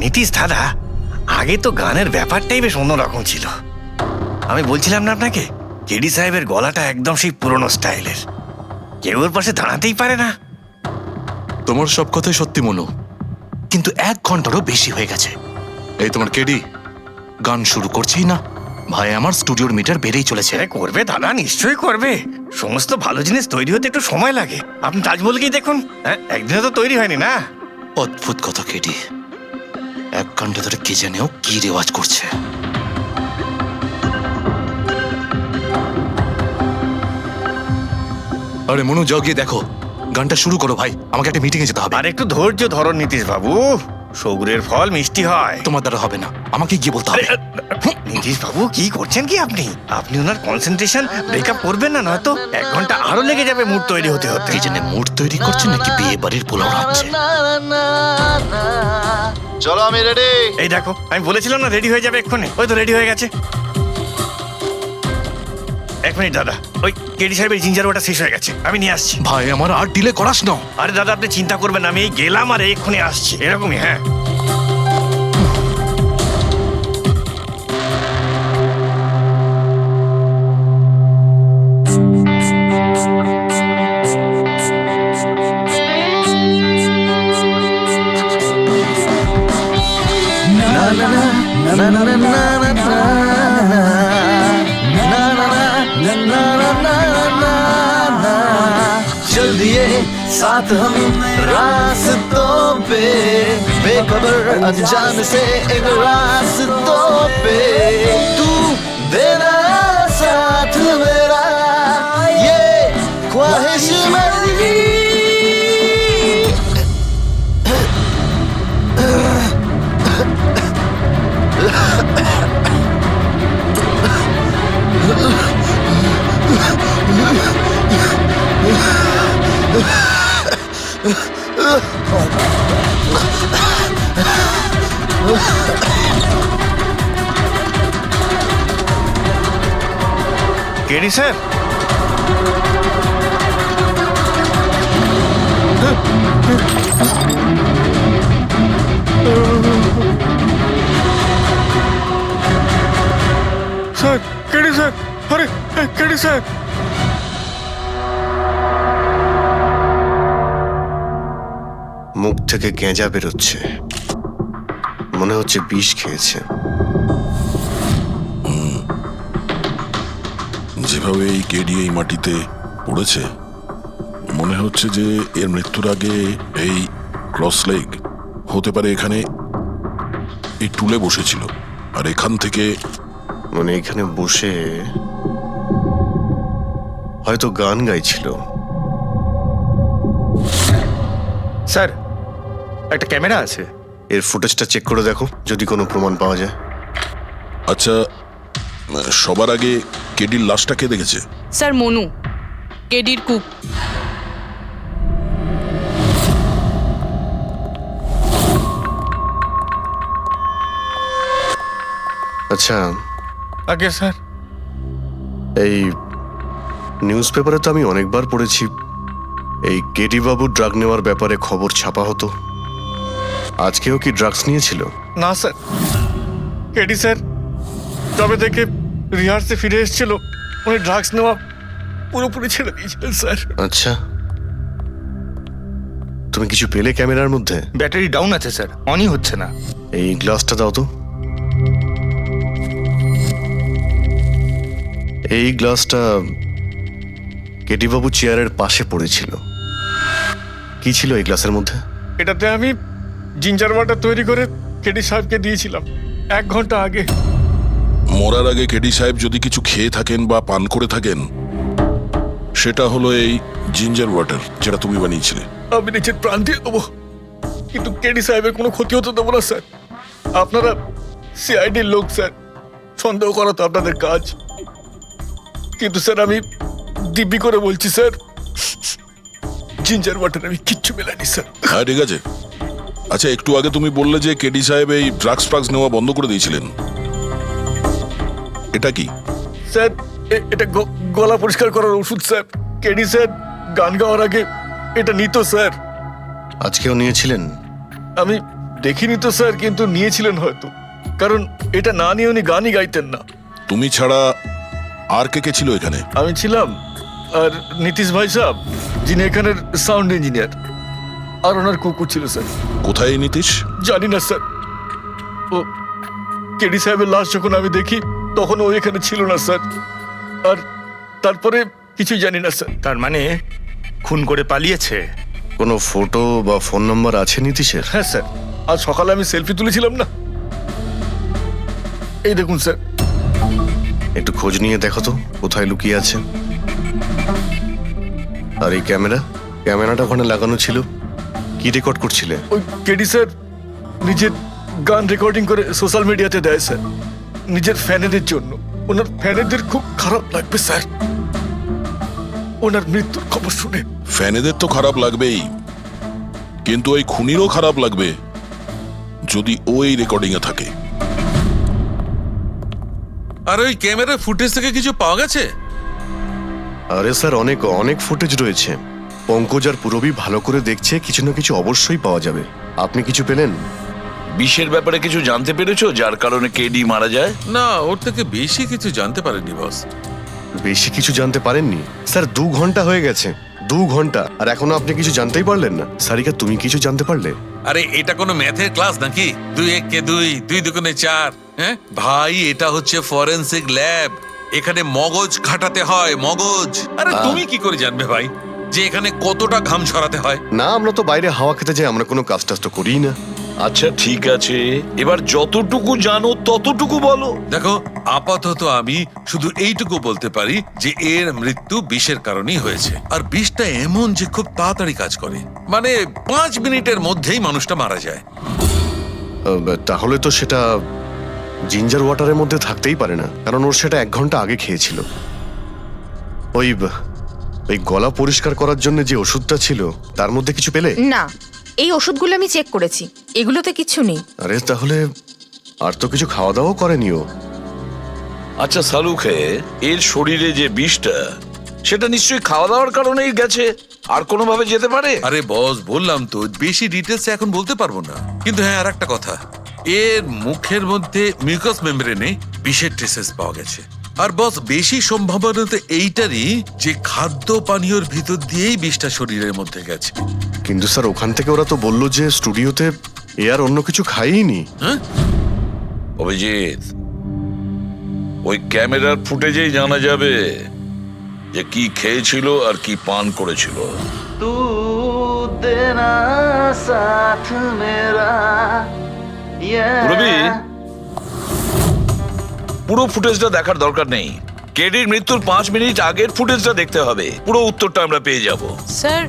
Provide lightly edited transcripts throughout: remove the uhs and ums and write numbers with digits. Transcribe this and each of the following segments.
নীতিশ দাদা, আগে তো গানের ব্যাপারটাই বেশ অন্যরকম ছিল। আমি বলছিলাম না আপনাকে, কেডি সাহেবের গলাটা একদম সেই পুরনো স্টাইলের, কেউ ওর পাশে দাঁড়াতেই পারে না। তোমার সব কথাই সত্যি মনু, কিন্তু 1 ঘন্টারও বেশি হয়ে গেছে। এই তোমার কেডি গান শুরু করছেই না। ভাই, আমার স্টুডিওর মিটার বেড়েই চলেছে। করবে দাদা, নিশ্চয়ই করবে। সমস্ত ভালো জিনিস তৈরি হতে একটু সময় লাগে। আপনি তাজমহলকেই দেখুন, একদিনে তো তৈরি হয়নি না। অদ্ভুত কথা কেডি, 1 ঘন্টা ধরে কে জানেও কি রেওয়াজ করছে। আরে মনু, যাও গিয়ে দেখো, গানটা শুরু করো ভাই, আমাকে একটা মিটিংয়ে যেতে হবে। আর একটু ধৈর্য ধরো নীতিশ বাবু, সৌগুরের ফল মিষ্টি হয়। তোমার দ্বারা হবে না, আমাকে গিয়ে বলতে হবে। নীতিশ বাবু, কি করছেন কি আপনি? আপনি ওনার কনসেন্ট্রেশন ব্রেকআপ করবেন না, নয়তো 1 ঘন্টা আরো লেগে যাবে মুড তৈরি হতে হতে। কি জানে মুড তৈরি করছে নাকি বিয়ে বাড়ির পোলাও রাখছে। চলো, আমি রেডি। এই দেখো, আমি বলেছিলাম না রেডি হয়ে যাবে এক্ষুনি। ওই তো রেডি হয়ে গেছে। 1 মিনিট দাদা, ওই কেডি সাহেবের জিঞ্জার ওটা শেষ হয়ে গেছে, আমি নিয়ে আসছি। ভাই, আমার আর ডিলে করাস না। আরে দাদা, আপনি চিন্তা করবেন না, আমি এই গেলাম আর এক্ষুনি আসছি, এরকমই। হ্যাঁ, चल दिए साथ हम रास्तों पे, बेखबर अनजान से एक रास्तों पे, तू देना साथ मेरा, ये ख्वाहिश मेरी। KD sir, sir, KD sir, আরে কেডি স্যার। মুখ থেকে গেঁজা বেরোচ্ছে, মনে হচ্ছে বিষ খেয়েছে। যেভাবে এই কেডি এই মাটিতে পড়েছে, মনে হচ্ছে যে এর মৃত্যুর আগে এই ক্রস লেগ হতে পারে এখানে এই টুলে বসেছিল, আর এখান থেকে মানে এখানে বসে হয়তো গান গাইছিল। স্যার, একটা ক্যামেরা আছে, এর ফুটেজটা চেক করে দেখো, যদি কোনো প্রমাণ পাওয়া যায়। আচ্ছা, সবার আগে কেডির লাশটা কে দেখেছে? স্যার, মনু, কেডির কুক। আচ্ছা, আগে স্যার, এই নিউজ পেপারে তো আমি অনেকবার পড়েছি এই কেডি বাবু ড্রাগ নেওয়ার ব্যাপারে খবর ছাপা হতো। আজকেও কি ড্রাগস নিয়েছিল? না স্যার, কেডি স্যার তবে থেকে রিহার্সে ফিরে এসেছিল, উনি ড্রাগস নেওয়া পুরোপুরি ছেড়ে দিয়েছিলেন স্যার। আচ্ছা, তুমি কিছু পেলে ক্যামেরার মধ্যে? ব্যাটারি ডাউন আছে স্যার, অনই হচ্ছে না। এই গ্লাসটা দাও তো। এই গ্লাসটা কেডি বাবু চেয়ারের পাশে পড়েছিল। কি ছিল এই গ্লাসের মধ্যে? এটাতে আমি জিঞ্জার ওয়াটার তৈরি করে কেডি সাহেবকে দিয়েছিলাম 1 ঘন্টা আগে। মরার আগে কেডি সাহেব যদি কিছু খেয়ে থাকেন বা পান করে থাকেন, সেটা হলো এই জিঞ্জার ওয়াটার, যেটা তুমি বানিয়েছিলে। আমি নিজের প্রাণ দিয়ে দেবো, কিন্তু কেডি সাহেবের কোনো ক্ষতি হতে দেবো না স্যার। আপনারা সিআইডির লোক স্যার, সন্দেহ করা তো আপনাদের কাজ, কিন্তু স্যার আমি দিব্যি করে বলছি স্যার, জিঞ্জার ওয়াটার আমি কিচ্ছু মেলাইনি স্যার। হ্যাঁ, ঠিক আছে। আচ্ছা, একটু আগে তুমি বললে যে কেডি সাহেব এই ড্রাগস নেওয়া বন্ধ করে দিয়েছিলেন, এটা কি? স্যার, এটা গলা পরিষ্কার করার ওষুধ স্যার। কেডি স্যার গান গাওয়ার আগে এটা নিত স্যার। আজকেও নিয়েছিলেন? আমি দেখিনি তো স্যার, কিন্তু নিয়েছিলেন হয়তো, কারণ এটা না নিয়ে উনি গানই গাইতেন না। তুমি ছাড়া আর কে কে ছিল এখানে? আমি ছিলাম, আর নীতিশ ভাই সাহেব যিনি এখানের সাউন্ড ইঞ্জিনিয়ার, আর ওনার কুকুর ছিল স্যার। কোথায় এই নীতিশ? জানি না স্যার, ও কেডি সাহেবের লাশ যখন আমি দেখি তখন ও এখানে ছিল না স্যার, আর তারপরে কিছুই জানি না স্যার। তার মানে খুন করে পালিয়েছে? কোনো ফটো বা ফোন নাম্বার আছে নীতিশের? হ্যাঁ স্যার, আজ সকালে আমি সেলফি তুলেছিলাম না, এই দেখুন স্যার। একটু খোঁজ নিয়ে দেখো তো কোথায় লুকিয়ে আছে। আর এই ক্যামেরাটা ওখানে লাগানো ছিল, কি রেকর্ড করছিলে? ওই কেডি স্যার নিজের গান রেকর্ডিং করে সোশ্যাল মিডিয়াতে দেয় স্যার, নিজের ফ্যানেদের জন্য। ওনার ফ্যানেদের খুব খারাপ লাগবে স্যার ওনার মৃত্যুর খবর শুনে। ফ্যানেদের তো খারাপ লাগবেই, কিন্তু ওই খুনিরও খারাপ লাগবে যদি ও এই রেকর্ডিং এ থাকে। আর ওই ক্যামেরার ফুটেজ থেকে কিছু পাওয়া গেছে? আরে স্যার, অনেক অনেক ফুটেজ রয়েছে। পঙ্কজ আর পুরবী ভালো করে দেখছে, কিছু না কিছু অবশ্যই পাওয়া যাবে। আপনি কিছু পেলেন? বিষের ব্যাপারে কিছু জানতে পেরেছো যার কারণে কেডি মারা যায়? না, ওর থেকে বেশি কিছু জানতে পারেনি বস। বেশি কিছু জানতে পারেননি স্যার? 2 ঘন্টা হয়ে গেছে, 2 ঘন্টা, আর এখনো আপনি কিছু জানতেই পারলেন না। সারিকা, তুমি কিছু জানতে পারলে? আরে এটা কোনো ম্যাথের ক্লাস নাকি? 2 1 কে 2, 2 2 4। হ্যাঁ ভাই, এটা হচ্ছে ফরেনসিক ল্যাব, এখানে মগজ খাটাতে হয়, মগজ। আরে তুমি কি করে জানবে ভাই যে এখানে কতটা ঘাম ছড়াতে হয়? না, আমরা তো বাইরে হাওয়া খেতে যাই, আমরা কোনো কাজ টাজ তো করিই না। আচ্ছা ঠিক আছে, এবার যতটুকু জানো ততটুকু বলো। দেখো, আপাতত আমি শুধু এইটুকু বলতে পারি যে এর মৃত্যু বিষের কারণেই হয়েছে। আর বিষটা এমন যে খুব তাড়াতাড়ি কাজ করে, মানে 5 মিনিটের মধ্যেই মানুষটা মারা যায়। তাহলে তো সেটা জিঞ্জার ওয়াটারের মধ্যে থাকতেই পারে না, কারণ ওর সেটা 1 ঘন্টা আগে খেয়েছিল। ওই গলা পরিষ্কার করার জন্য যে ওষুধটা ছিল তার মধ্যে কিছু পেলে? না, এই ওষুধগুলো আমি চেক করেছি, এগুলোতে কিছু নেই। আরে তাহলে আর তো কিছু খাওয়া দাওয়া করেনি ও। আচ্ছা সালুখে, এর শরীরে যে বিষটা, সেটা নিশ্চয়ই খাওয়া দাওয়ার কারণেই গেছে, আর কোনোভাবে যেতে পারে? আরে বস, বললাম তো বেশি ডিটেলস এখন বলতে পারবো না, কিন্তু হ্যাঁ আর একটা কথা, এর মুখের মধ্যে মিউকাস মেমব্রেনে বিষের ট্রেসেস পাওয়া গেছে। আর বস, বেশি সম্ভাবনা তো এইটারই যে খাদ্য পানীয়র ভিতর দিয়েই বিষটা শরীরের মধ্যে গেছে। কিন্তু স্যার, ওখান থেকে ওরা তো বললো যে স্টুডিওতে এ আর অন্য কিছু খাইনি। হ্যাঁ, অভিজিৎ, ওই ক্যামেরার ফুটেজেই জানা যাবে যে কি খেয়েছিল আর কি পান করেছিল। तू देना साथ मेरा পুরবী, পুরো ফুটেজটা দেখার দরকার নেই, কেডির মৃত্যুর 5 মিনিট আগের ফুটেজটা দেখতে হবে, পুরো উত্তরটা আমরা পেয়ে যাব। স্যার,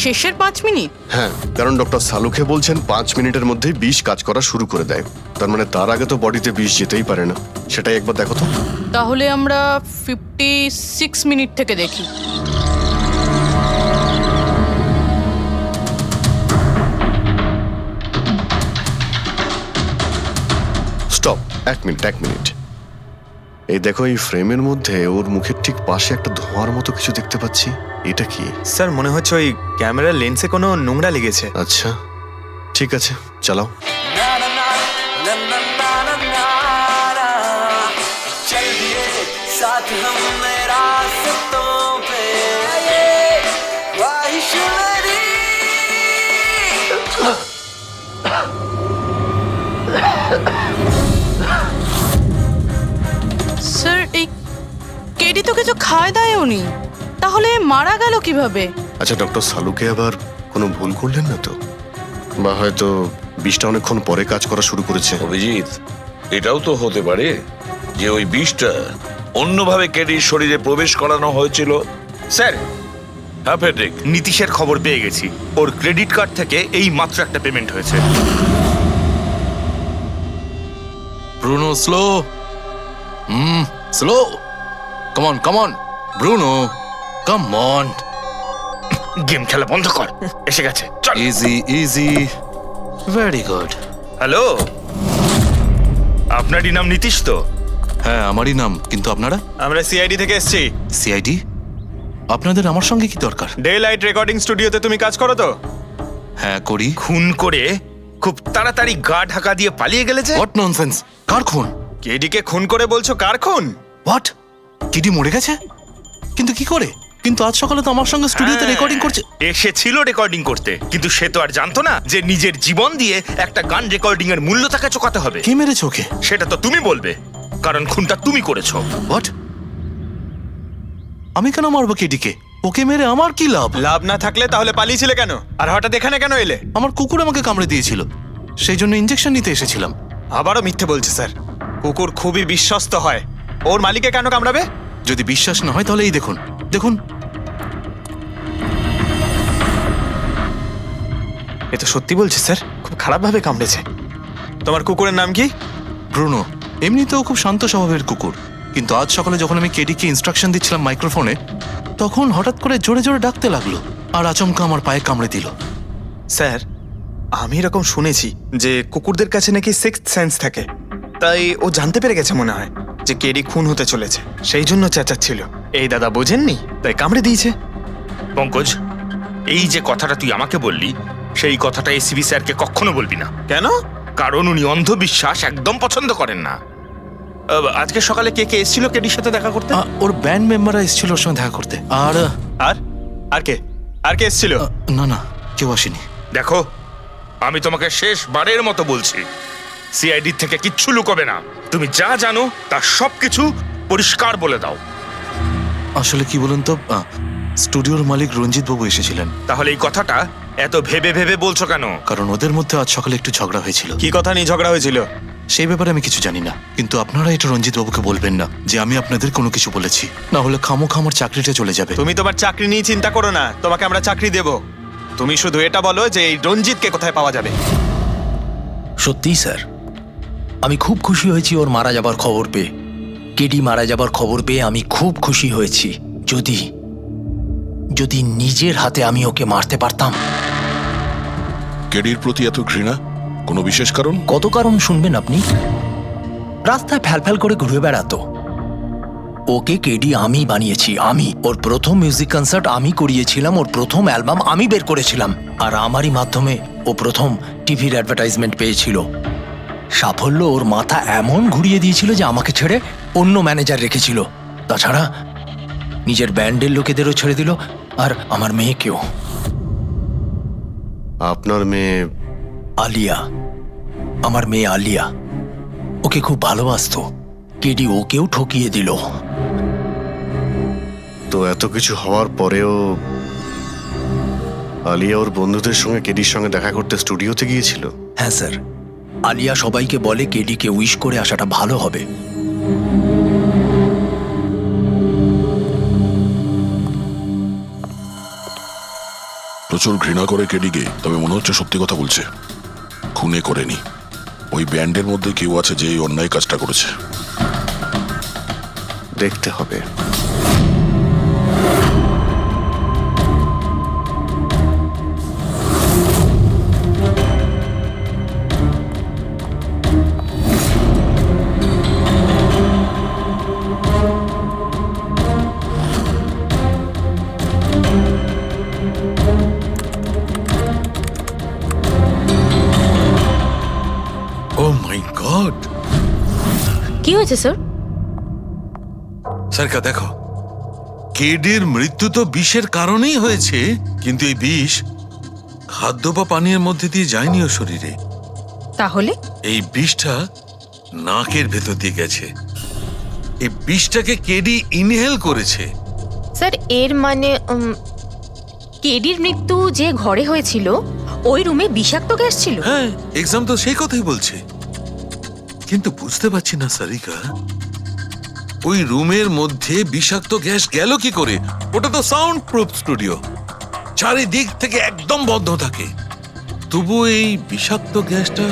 শেষের 5 মিনিট? হ্যাঁ, কারণ ডক্টর সালুখে বলছেন 5 মিনিটের মধ্যেই বিষ কাজ করা শুরু করে দেয়। তার মানে তার আগে তো বডিতে বিষ যেতেই পারে না। সেটাই একবার দেখো তো। তাহলে আমরা 56 মিনিট থেকে দেখি। Stop, 1 minute. এই দেখো, এই ফ্রেমের মধ্যে ওর মুখের ঠিক পাশে একটা ধোঁয়ার মতো কিছু দেখতে পাচ্ছি। এটা কি? স্যার, মনে হচ্ছে ওই ক্যামেরার লেন্সে কোনো নোংরা লেগেছে। আচ্ছা ঠিক আছে, চালাও। স্যার, এই কেডি তো কিছু খায় দায় উনি, তাহলে মারা গেল কিভাবে? আচ্ছা, ডক্টর সালুকে আবার কোনো ভুল করলেন না তো? বা হয়তো বিষটা অনেকক্ষণ পরে কাজ করা শুরু করেছে। অভিজিৎ, এটাও তো হতে পারে যে ওই বিষটা অন্যভাবে কেডির শরীরে প্রবেশ করানো হয়েছিল। স্যার, হ্যাঁ ফেডরিক, নীতিশের খবর পেয়ে গেছি। ওর ক্রেডিট কার্ড থেকে এই মাত্র একটা পেমেন্ট হয়েছে। Bruno, slow. Slow. Come on Bruno, come on. Game খেলা বন্ধ কর, এসে গেছে, চল। Easy, very good. হ্যালো, আপনারই নাম নীতিশ তো? হ্যাঁ, আমারই নাম, কিন্তু আপনারা? আমরা সিআইডি থেকে এসেছি। সিআইডি? আপনাদের আমার সঙ্গে কি দরকার? ডে লাইট রেকর্ডিং স্টুডিওতে তুমি কাজ করো তো? হ্যাঁ, করি। খুন করে খুব তাড়াতাড়ি গা ঢাকা দিয়ে পালিয়ে গেলে যে। What nonsense! কার খুন? কেডিকে খুন করে বলছো কার খুন? হোয়াট? কেডি মরে গেছে? কিন্তু কি করে? কিন্তু আজ সকালে তো আমার সঙ্গে স্টুডিওতে রেকর্ডিং করছে। এসেছিল রেকর্ডিং করতে, কিন্তু সে তো আর জানতো না যে নিজের জীবন দিয়ে একটা গান রেকর্ডিং এর মূল্য তাকে চোকাতে হবে। কে মেরেছে ওকে? সেটা তো তুমি বলবে, কারণ খুনটা তুমি করেছো। হোয়াট? আমি কেন মারবো কেডিকে? ওকে মেরে আমার কি লাভ? লাভ না থাকলে তাহলে পালিয়েছিলে কেন? আর হঠাৎ এখানে কেন এলে? আমার কুকুর আমাকে কামড়ে দিয়েছিল, সেই জন্য ইনজেকশন নিতে এসেছিলাম। আবারও মিথ্যে বলছে স্যার। কুকুর খুবই বিশ্বস্ত হয়, ওর মালিককে কেন কামড়াবে? যদি বিশ্বাস না হয় তাহলে এই দেখুন, দেখুন। এ তো সত্যি বলছে স্যার, খুব খারাপভাবে কামড়েছে। তোমার কুকুরের নাম কি? ব্রুনো। এমনিতেও খুব শান্ত স্বভাবের কুকুর, কিন্তু আজ সকালে যখন আমি কেডিকে ইনস্ট্রাকশন দিচ্ছিলাম মাইক্রোফোনে, তখন হঠাৎ করে জোরে জোরে ডাকতে লাগলো আর আচমকা আমার পায়ে কামড়ে দিল। স্যার, আমি এরকম শুনেছি যে কুকুরদের কাছে নাকি সিক্সথ সেন্স থাকে, তাই ও জানতে পেরে গেছে মনে হয় যে কেডি খুন হতে চলেছে, সেই জন্য চেঁচাচ্ছিল। এই দাদা বোঝেননি, তাই কামড়ে দিয়েছে। পঙ্কজ, এই যে কথাটা তুই আমাকে বললি, সেই কথাটা এসিবি স্যারকে কখনো বলবি না। কেন? কারণ উনি অন্ধবিশ্বাস একদম পছন্দ করেন না। আজকে সকালে কে কে এসেছিল কেডির সাথে দেখা করতে? ওর ব্যান্ড মেম্বাররা এসেছিল ওর সঙ্গে দেখা করতে। আর আর আর কে আর কে এসেছিল? না না, কেউ আসেনি। দেখো, আমি তোমাকে শেষবারের মতো বলছি, সিআইডি থেকে কিচ্ছু লুকোবে না। তুমি যা জানো তার সবকিছু পরিষ্কার বলে দাও। আসলে কি বলুন তো, স্টুডিওর মালিক রঞ্জিত বাবু এসেছিলেন। তাহলে এই কথাটা এত ভেবে ভেবে বলছো কেন? কারণ ওদের মধ্যে আজ সকালে একটু ঝগড়া হয়েছিল। কি কথা নিয়ে ঝগড়া হয়েছিল? সেই ব্যাপারে আমি কিছু জানি না, কিন্তু আপনারা এটা রঞ্জিত বাবুকে বলবেন না যে আমি আপনাদের কোনো কিছু বলেছি, না হলে খামোখা আমার চাকরিটা চলে যাবে। তুমি তোমার চাকরি নিয়ে চিন্তা করো না, তোমাকে আমরা চাকরি দেব। তুমি শুধু এটা বলো যে এই রঞ্জিতকে কোথায় পাওয়া যাবে। সত্যিই স্যার, আমি খুব খুশি হয়েছি ওর মারা যাবার খবর পেয়ে। কেডি মারা যাবার খবর পেয়ে আমি খুব খুশি হয়েছি। যদি যদি নিজের হাতে আমি ওকে মারতে পারতাম। কেডির প্রতি এত ঘৃণা, কোনো বিশেষ কারণ? কত কারণ শুনবেন আপনি? রাস্তায় ফ্যালফ্যাল করে ঘুরে বেড়াতো। ওকে কেডি আমি বানিয়েছি, আমি। ওর প্রথম মিউজিক কনসার্ট আমি করিয়েছিলাম, ওর প্রথম অ্যালবাম আমি বের করেছিলাম, আর আমারই মাধ্যমে ও প্রথম টিভির অ্যাডভার্টাইজমেন্ট পেয়েছিল। সাফল্য ওর মাথা এমন ঘুরিয়ে দিয়েছিল যে আমাকে ছেড়ে অন্য ম্যানেজার রেখেছিল। তাছাড়া নিজের ব্যান্ডের লোকেদেরও ছেড়ে দিল, আর আমার মেয়েকেও। আপনার মেয়ে? আলিয়া, আমার মেয়ে আলিয়া। ওকে খুব ভালোবাসতো, কেডি ওকেও ঠকিয়ে দিল। তো এত কিছু হওয়ার পরেও আলিয়া ওর বন্ধুদের সঙ্গে কেডির সঙ্গে দেখা করতে স্টুডিওতে গিয়েছিল? হ্যাঁ স্যার, আলিয়া সবাইকে বলে কেডিকে উইশ করে আসাটা ভালো হবে। প্রচুর ঘৃণা করে কেডিকে, তবে মনে হচ্ছে সত্যি কথা বলছে। খুনে করেনি, ওই ব্যান্ডের মধ্যে কেউ আছে যে এই অন্যায় কাজটা করেছে। দেখতে হবে। ও মাই গড! কি হয়েছে স্যার? সরকা দেখো, কেডির মৃত্যু তো বিষের কারণেই হয়েছে, কিন্তু এই বিষ খাদ্য বা পানীয়ের মধ্যে দিয়ে যায়নি ও শরীরে। তাহলে এই বিষটা নাকের ভেতর দিয়ে গেছে। এই বিষটাকে কেডি ইনহেল করেছে। স্যার, এর মানে কেডির মৃত্যু যে ঘরে হয়েছিল ওই রুমে বিষাক্ত গ্যাস ছিল? হ্যাঁ, এক্সাম তো সেই কথাই বলছে, কিন্তু বুঝতে পারছি না সারিকা, ওই রুমের মধ্যে বিষাক্ত গ্যাস গেল কি করে? ওটা তো সাউন্ড প্রুফ স্টুডিও, চারিদিক থেকে একদম বন্ধ থাকে, তবু এই বিষাক্ত গ্যাসটা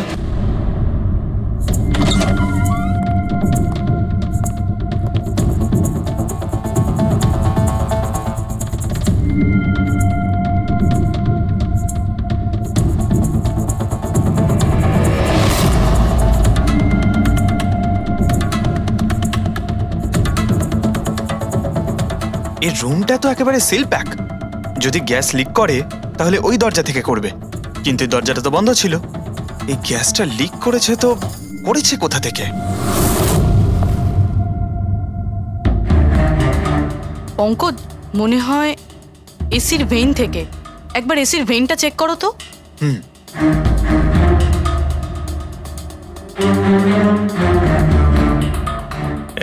এই রুমটা তো একেবারে সিল প্যাক। যদি গ্যাস লিক করে তাহলে ওই দরজা থেকে করবে, কিন্তু এই দরজাটা তো বন্ধ ছিল। এই গ্যাসটা লিক করেছে তো করেছে কোথা থেকে? পঙ্কজ, মনে হয় এসির ভেইন থেকে। একবার এসির ভেইনটা চেক করো তো।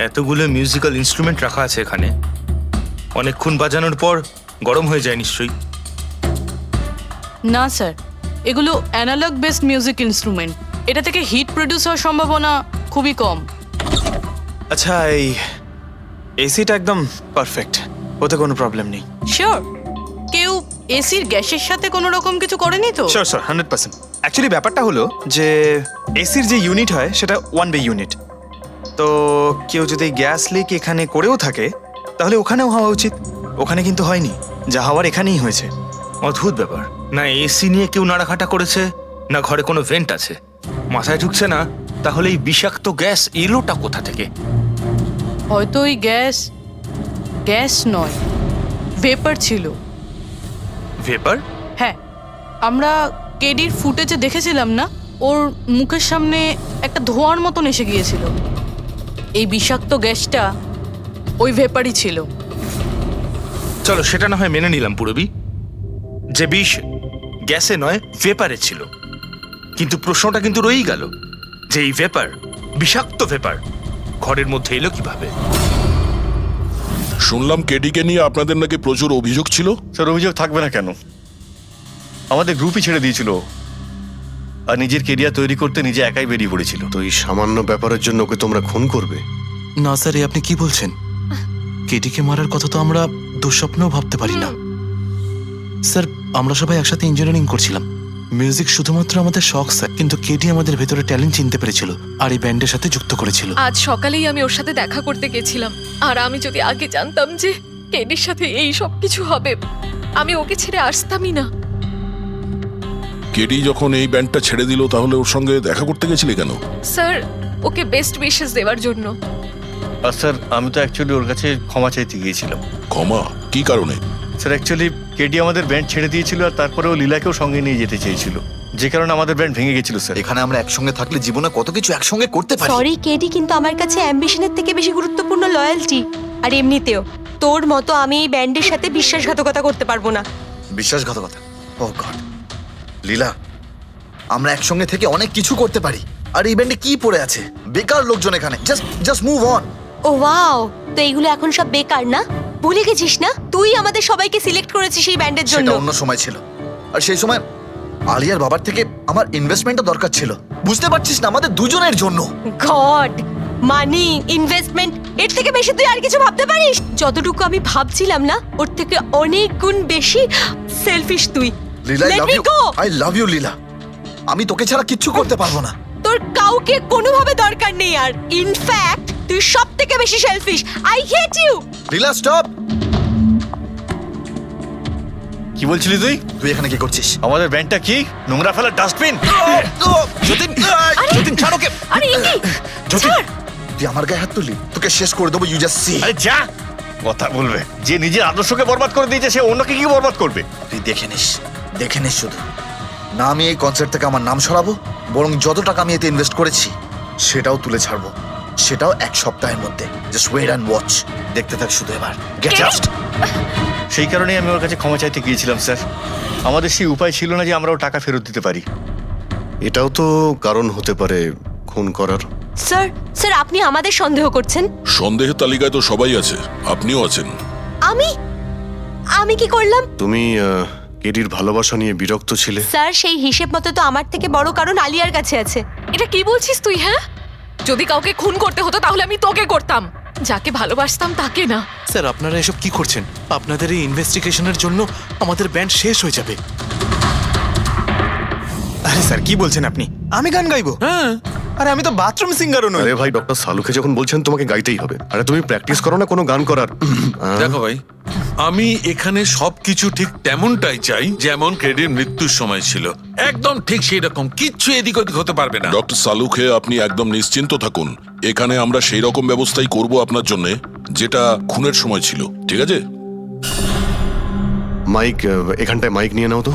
এতগুলো মিউজিক্যাল ইনস্ট্রুমেন্ট রাখা আছে এখানে, অনেকক্ষণ বাজানোর পর গরম হয়ে যায় নিশ্চয়ই। না স্যার, এগুলো অ্যানালগ বেসড মিউজিক ইনস্ট্রুমেন্ট। এটা থেকে হিট প্রডিউস হওয়ার সম্ভাবনা খুবই কম। আচ্ছা, এই এসিটা একদম পারফেক্ট, ওতে কোনো প্রবলেম নেই। শিওর? কেউ এসির গ্যাসের সাথে কোনো রকম কিছু করেনি তো? Sure sir, 100%। অ্যাকচুয়ালি ব্যাপারটা হলো যে এসির যে ইউনিট হয় সেটা 1 বে ইউনিট। তো কেউ যদি গ্যাস লিক এখানে করেও থাকে তাহলে ওখানেও হওয়া উচিত। ওখানে কিন্তু হয়নি, যা হওয়ার এখানেই হয়েছে। অদ্ভুত ব্যাপার, না এসি নিয়ে কেউ নাড়াঘাটা করেছে, না ঘরে কোনো ভেন্ট আছে। মাথায় ঢুকছে না তাহলে এই বিষাক্ত গ্যাস এলোটা কোথা থেকে? হয়তো ওই গ্যাস নয়, ভেপার ছিল। ভেপার? হ্যাঁ, আমরা কেডির ফুটেজে দেখেছিলাম না, ওর মুখের সামনে একটা ধোঁয়ার মতন এসে গিয়েছিল। এই বিষাক্ত গ্যাসটা ওই ভেপারই ছিল। চলো সেটা না হয় মেনে নিলাম পুরবি, যে বিষ গ্যাসে নয় ভেপারে ছিল। কিন্তু প্রশ্নটা কিন্তু রয়েই গেল যে এই ভেপার, বিষাক্ত ভেপার ঘরের মধ্যে এলো কিভাবে? শুনলাম কেডিকে নিয়ে আপনাদের নাকি প্রচুর অভিযোগ ছিল। স্যার, অভিযোগ থাকবে না কেন? আমাদের গ্রুপই ছেড়ে দিয়েছিল, আর নিজের কেরিয়ার তৈরি করতে নিজে একাই বেরিয়ে পড়েছিল। তো এই সামান্য ব্যাপারের জন্য ওকে তোমরা খুন করবে? না স্যার, এ আপনি কি বলছেন? কেডিকে মারার কথা তো আমরা দুঃস্বপ্নেও ভাবতে পারি না। স্যার, আমরা সবাই একসাথে ইঞ্জিনিয়ারিং করছিলাম। মিউজিক শুধুমাত্র আমাদের শখ স্যার, কিন্তু কেডি আমাদের ভেতরে ট্যালেন্ট চিনতে পেরেছিল আর এই ব্যান্ডের সাথে যুক্ত করেছিল। আজ সকালেই আমি ওর সাথে দেখা করতে গেছিলাম, আর আমি যদি আগে জানতাম যে কেডির সাথে এই সব কিছু হবে, আমি ওকে ছেড়ে আসতামই না। কেডি যখন এই ব্যান্ডটা ছেড়ে দিল তাহলে ওর সঙ্গে দেখা করতে গেছিলে কেন? স্যার, ওকে বেস্ট উইশেস দেওয়ার জন্য। আর স্যার, আমি তো অ্যাকচুয়ালি ওর কাছে ক্ষমা চাইতে গিয়েছিলাম। ক্ষমা? কি কারণে? স্যার, অ্যাকচুয়ালি কেডি আমাদের ব্যান্ড ছেড়ে দিয়েছিল, আর তারপরে ও লীলাকেও সঙ্গে নিয়ে যেতে চেয়েছিল, যে কারণে আমাদের ব্যান্ড ভেঙে গেছিল স্যার। এখানে আমরা একসঙ্গে থাকলে জীবনে কত কিছু একসঙ্গে করতে পারি। সরি কেডি, কিন্তু আমার কাছে অ্যাম্বিশনের থেকে বেশি গুরুত্বপূর্ণ লয়্যালটি। আর এমনিতেও তোর মতো আমি এই ব্যান্ডের সাথে বিশ্বাসঘাতকতা করতে পারবো না। বিশ্বাসঘাতকতা? ও গড, লীলা, আমরা একসঙ্গে থেকে অনেক কিছু করতে পারি। আর এই ব্যান্ডে কি পড়ে আছে? বেকার লোকজন এখানে। Just move on. Oh wow, তো এইগুলো এখন সব বেকার না? ভুলে গেছিস না তুই আমাদের সবাইকে সিলেক্ট করেছিস এই ব্যান্ডের জন্য? সেটা অন্য সময় ছিল, আর সেই সময় আলিয়ার বাবার থেকে আমার ইনভেস্টমেন্টও দরকার ছিল। বুঝতে পারছিস না, আমাদের দুজনের জন্য। গড, মানি, ইনভেস্টমেন্ট, এর থেকে বেশি তুই আর কিছু ভাবতে পারিস? যতটুকু আমি ভাবছিলাম না, ওর থেকে অনেক গুণ বেশি সেলফিশ তুই। Leela, Let me go! I love you Leela. আমি তোকে ছাড়া কিচ্ছু করতে পারবো না। তোর কাউকে কোনোভাবে দরকার নেই, আর ইনফ্যাক্ট তুই সব থেকে বেশি selfish. I hate you. Leela, stop. কি বলছিলি তুই? তুই এখানে কি করছিস? আমাদের ব্যান্ডটা কি নোংরা ফেলার ডাস্টবিন? যতীন, যতীন ছাড়ো কে। আরে এ কি? যতীন, তুই আমার গায়ে হাত তুললি, তোকে শেষ করে দেবো। You just see. আরে যা, কথা বলবে? যে নিজের আদর্শকে বরবাদ করে দিয়েছে সে অন্যকে কি বরবাদ করবে? তুই দেখে নিস শুধু। না আমি এই কনসার্ট থেকে আমার নাম সরাবো, বরং যত টাকা আমি এতে ইনভেস্ট করেছি সেটাও তুলে ছাড়বো, সেটাও 1 সপ্তাহের মধ্যে। Just wait and watch. দেখতে থাক শুধু এবার। Get just. সেই কারণেই আমি ওর কাছে ক্ষমা চাইতে গিয়েছিলাম স্যার। আমাদের সেই উপায় ছিল না যে আমরা ওর টাকা ফেরত দিতে পারি। এটাও তো কারণ হতে পারে খুন করার। স্যার আপনি আমাদের সন্দেহ করছেন? সন্দেহের তালিকায় তো সবাই আছে, আপনিও আছেন। আমি কি করলাম? তুমি কেডির ভালোবাসা নিয়ে বিরক্ত ছিলে। স্যার, সেই হিসেব মতো তো আমার থেকে বড় কারণ আলিয়ার কাছে আছে। এটা কি বলছিস তুই? হ্যাঁ, যদি কাউকে খুন করতে হতো তাহলে আমি তোকে করতাম, যাকে ভালোবাসতাম তাকে না। স্যার, আপনারা এসব কি করছেন? আপনাদের এই ইনভেস্টিগেশনের জন্য আমাদের ব্যান্ড শেষ হয়ে যাবে। আরে স্যার, কি বলছেন আপনি? আমি গান গাইবো? হ্যাঁ, আরে আমি তো বাথরুম সিঙ্গারও নই। আরে ভাই, ডক্টর সালুকে যখন বলছেন তোমাকে গাইতেই হবে। আরে তুমি প্র্যাকটিস করো না কোনো গান করার? দেখো ভাই, আমি এখানে সবকিছু ঠিক তেমনটাই চাই যেমন কেডির মৃত্যুর সময় ছিল। একদম ঠিক সেই রকম, কিচ্ছু এদিক ওদিক হতে পারবে না। ডক্টর সালুখে আপনি একদম নিশ্চিন্ত থাকুন, এখানে আমরা সেই রকম ব্যবস্থাই করব আপনার জন্য যেটা খুনের সময় ছিল। ঠিক আছে? মাইক, এখানটায় মাইক নিয়ে নাও তো।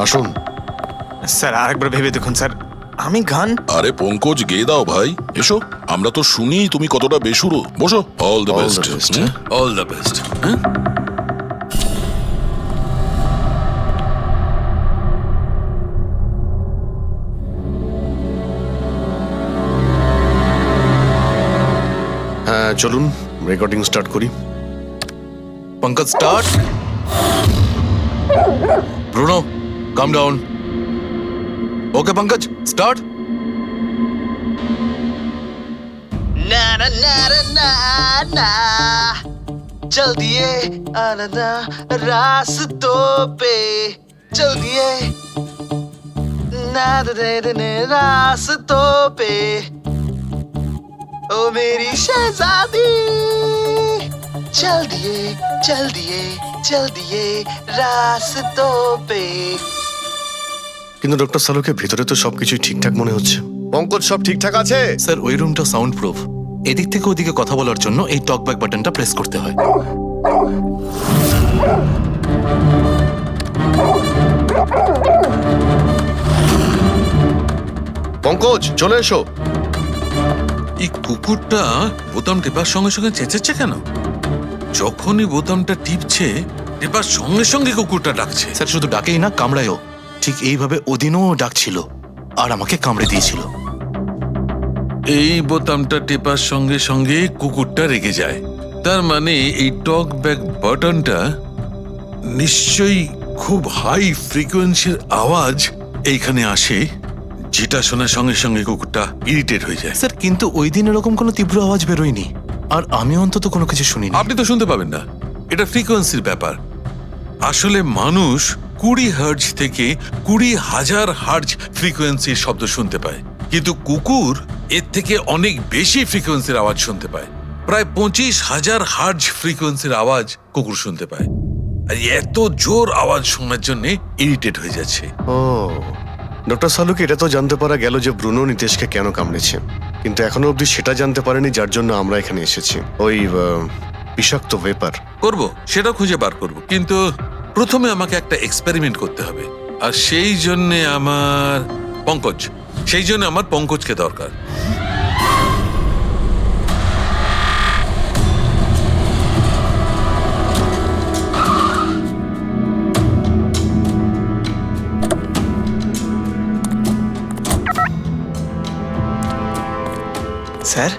আসুন। স্যার আরেকবার ভেবে দেখুন স্যার, আমি গান আরে পঙ্কজ গেয়ে দাও ভাই, এসো। আমরা তো শুনি তুমি কতটা বেসুরো। বসো। All the All best. the best. All the best. হ্যাঁ চলুন রেকর্ডিং স্টার্ট করি। Pankaj start. Bruno come down. Okay Pankaj start. ना ना ना ना ना चल दिए आनंदा रास्तों पे चल दिए ना दे दे रास्तों पे ओ मेरी शहजादी चल दिए चल दिए चल दिए रास्तों पे। কিন্তু ডক্টর সালুকে ভিতরে তো সবকিছুই ঠিকঠাক মনে হচ্ছে। পঙ্কজ সব ঠিকঠাক আছে? স্যার ওই রুমটা সাউন্ড প্রুফ। এদিক থেকে ওদিকে কথা বলার জন্য এই টক ব্যাক বাটনটা প্রেস করতে হয়। পঙ্কজ চলে এসো। এই কুকুরটা বোতাম টেপার সঙ্গে সঙ্গে চেঁচাচ্ছে কেন? যখনই বোতামটা টিপছে টেপার সঙ্গে সঙ্গে কুকুরটা ডাকছে। স্যার শুধু ডাকেই না, কামড়ায়ও। ঠিক এইভাবে ওদিনও ডাকছিল আর আমাকে কামড়ে দিয়েছিল। এই বোতামটা টেপার সঙ্গে সঙ্গে কুকুরটা রেগে যায়। তার মানে এই টক ব্যাক বাটনটা নিশ্চয়ই খুব হাই ফ্রিকোয়েন্সির আওয়াজ এইখানে আসে, যেটা শোনার সঙ্গে সঙ্গে কুকুরটা ইরিটেট হয়ে যায়। স্যার কিন্তু ওই দিন এরকম কোনো তীব্র আওয়াজ বেরোয়নি, আর আমি অন্তত কোনো কিছু শুনিনি। আপনি তো শুনতে পাবেন না, এটা ফ্রিকোয়েন্সির ব্যাপার। আসলে মানুষ 20 হার্জ থেকে 20,000 হার্জ ফ্রিকোয়েন্সির শব্দ শুনতে পায়, কিন্তু কুকুর এর থেকে অনেক বেশি ফ্রিকোয়েন্সির আওয়াজ শুনতে পায়। প্রায় 25,000 হার্জ ফ্রিকোয়েন্সির আওয়াজ কুকুর শুনতে পায়। আর এত জোর আওয়াজ শোনার জন্য ইরিটেট হয়ে যাচ্ছে। ও ডক্টর সালুকে এটা তো জানতে পারা গেল যে ব্রুনো নিতেশকে কেন কামড়েছে, কিন্তু এখনো অবধি সেটা জানতে পারেনি যার জন্য আমরা এখানে এসেছি। ওই বিষাক্ত ভেপার করব, সেটা খুঁজে বার করব, কিন্তু প্রথমে আমাকে একটা এক্সপেরিমেন্ট করতে হবে। আর সেই জন্য আমার পঙ্কজকে দরকার। স্যার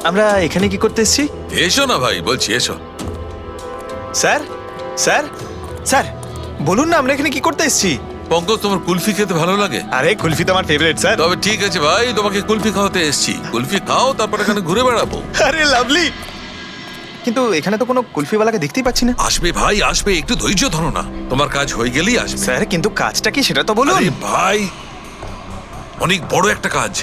আমরা এখানে কি করতে এসেছি? এসো না ভাই, বলছি এসো। স্যার স্যার স্যার বলুন না আমরা এখানে কি করতে এসেছি? পঙ্কজ, তোমার কুলফি খেতে ভালো লাগে? আরে কুলফি তো আমার ফেভারিট স্যার। তবে ঠিক আছে ভাই, তোমাকে কুলফি খাওয়াতে এসেছি। কুলফি খাও, তারপর এখানে ঘুরে বেড়াবো। আরে লাভলি, কিন্তু এখানে তো কোনো কুলফিওয়ালাকে দেখতেই পাচ্ছি না। আসবে ভাই আসবে, একটু ধৈর্য ধরো না, তোমার কাজ হয়ে গেলেই আসবে। স্যার কিন্তু কাজটা কি সেটা তো বলুন। আরে ভাই, অনেক বড় একটা কাজ।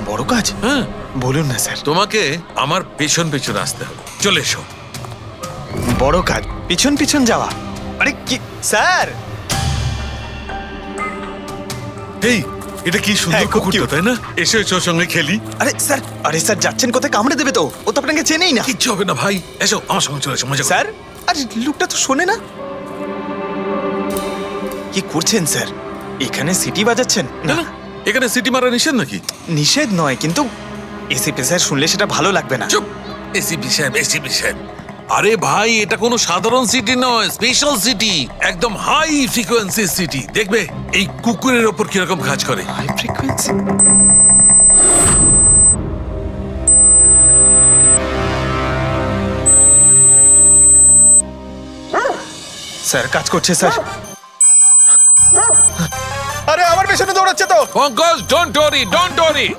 বড় কাজ? হ্যাঁ বলুন না স্যার। তোমাকে আমার পেছন পেছন আসতে হবে। চলে এসো। বড় কাজ, পিছন পিছন যাওয়া? আরে কি স্যার! এই এটা কি সুন্দর কুকুরটা, তাই না? এসো এসো, সঙ্গে খেলি। আরে স্যার যাচ্ছেন কোথায়? কামড়ে দেবে তো, ও তো আপনাকে চেনেই না। কিচ্ছু হবে না ভাই, এসো আমার সঙ্গে চলে এসো, মজা করো। স্যার আরে লোকটা তো শোনে না। কি করছেন স্যার? এখানে সিটি বাজাচ্ছেন? না না, এখানে সিটি মারা নিষেধ নাকি? নিষেধ নয়, কিন্তু এসিপি স্যার শুনলে সেটা ভালো লাগবে না। চুপ, এসিপি সাহেব। আরে ভাই, এটা কোনো সাধারণ সিটি নয়, স্পেশাল সিটি, একদম হাই ফ্রিকোয়েন্সি সিটি। দেখবে এই কুকুরের ওপর কিরকম কাজ করে। High frequency? স্যার কাজ করছে স্যার। আরে আমার পেছনে দৌড়াচ্ছে তো। Pankaj, don't worry.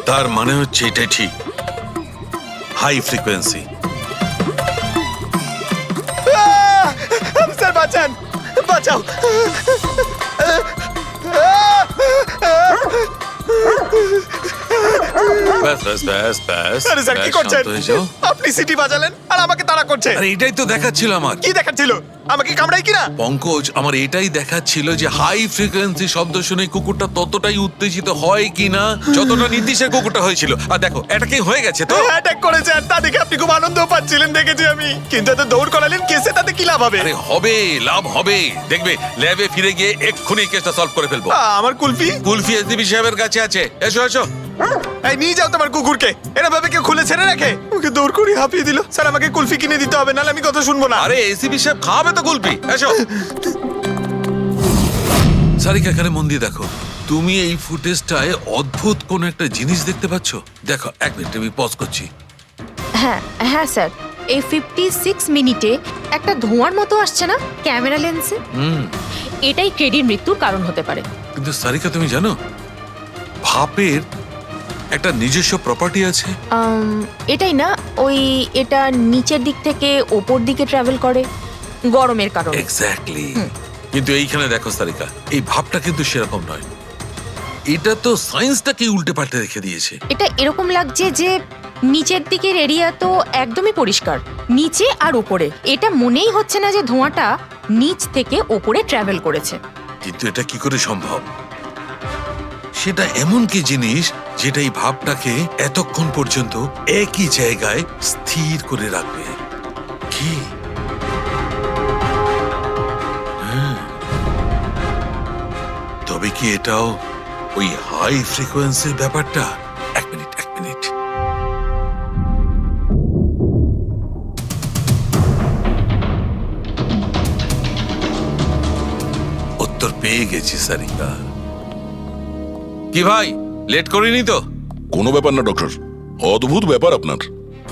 তার মানে হচ্ছে এটাই ঠিক, হাই ফ্রিকোয়েন্সি। স্যার বাঁচান, বাঁচাও। ব্যাস ব্যাস ব্যাস ব্যাস আরে স্যার কি ব্যাস, করছেন শান্ত হয়ে যাও। আপনি সিটি বাজালেন আর আমাকে তাড়া করছে আরে এটাই তো দেখাচ্ছিল আমার কি দেখাচ্ছিল আমাকে কামড়াই কিনা পঙ্কজ আমার এটাই দেখাচ্ছিল যে হাই ফ্রিকোয়েন্সি শব্দ শুনে কুকুরটা ততটাই উত্তেজিত হয় কিনা যতটা নীতিশের কুকুরটা হয়েছিল। আর দেখো এটা কি হয়ে গেছে তো। অ্যাটাক করেছে আর তা দেখে আপনি খুব আনন্দ পাচ্ছিলেন দেখেছি আমি, কিন্তু এত দৌড় করালেন কেসে তাতে কি লাভ হবে? আরে হবে, লাভ হবে, দেখবে ল্যাবে ফিরে গিয়ে এক্ষুনি কেসটা সলভ করে ফেলবো। আমার কুলফি কুলফি এসডিপি সাহেবের কাছে আছে, এসো এসো। এই নিয়ে যাও তোমার কুকুরকে, এরা ভাবে কেউ খুলে ছেড়ে রাখে? ওকে দৌড় করে হাঁপিয়ে দিল। স্যার আমাকে কুলফি কিনে দিতে হবে, নাহলে আমি কথা শুনবো না। আরে এসিপি সাহেব খাওয়াবে তো কুলফি, এসো। সারিকা এখানে মন দিয়ে দেখো, তুমি এই ফুটেজটায় অদ্ভুত কোন একটা জিনিস দেখতে পাচ্ছ? দেখো এক মিনিট আমি পজ করছি। হ্যাঁ হ্যাঁ স্যার, এই 56 মিনিটে একটা ধোঁয়ার মতো আসছে না ক্যামেরা লেন্সে? এটাই কেডির মৃত্যুর কারণ হতে পারে। কিন্তু সারিকা তুমি জানো ভাপের একটা নিজস্ব প্রপার্টি আছে? এটাই না, ওই এটা নিচের দিক থেকে ওপর দিকে ট্রাভেল করে গরমের কারণে। এক্স্যাক্টলি। কিন্তু এইখানে দেখো সারিকা, এই ভাবটা কিন্তু সেরকম নয়, এটা তো সায়েন্সটাকে উল্টে পাল্টে রেখে দিয়েছে। এটা এরকম লাগছে যে নিচের দিকের এরিয়া তো একদমই পরিষ্কার, নিচে আর উপরে এটা মনেই হচ্ছে না যে ধোঁয়াটা নিচ থেকে ওপরে ট্রাভেল করেছে। কিন্তু এটা কি করে সম্ভব? সেটা এমন কি জিনিস যেটা এই ভাবটাকে এতক্ষণ পর্যন্ত একই জায়গায় স্থির করে রাখবে? কি? তবে কি এটাও ওই হাই ফ্রিকোয়েন্সির ব্যাপারটা? এক মিনিট এক মিনিট। উত্তর পেয়ে গেছি সারিকা। কি ভাই লেট করিনি তো? কোনো ব্যাপার না ডক্টর, অদ্ভুত ব্যাপার আপনার।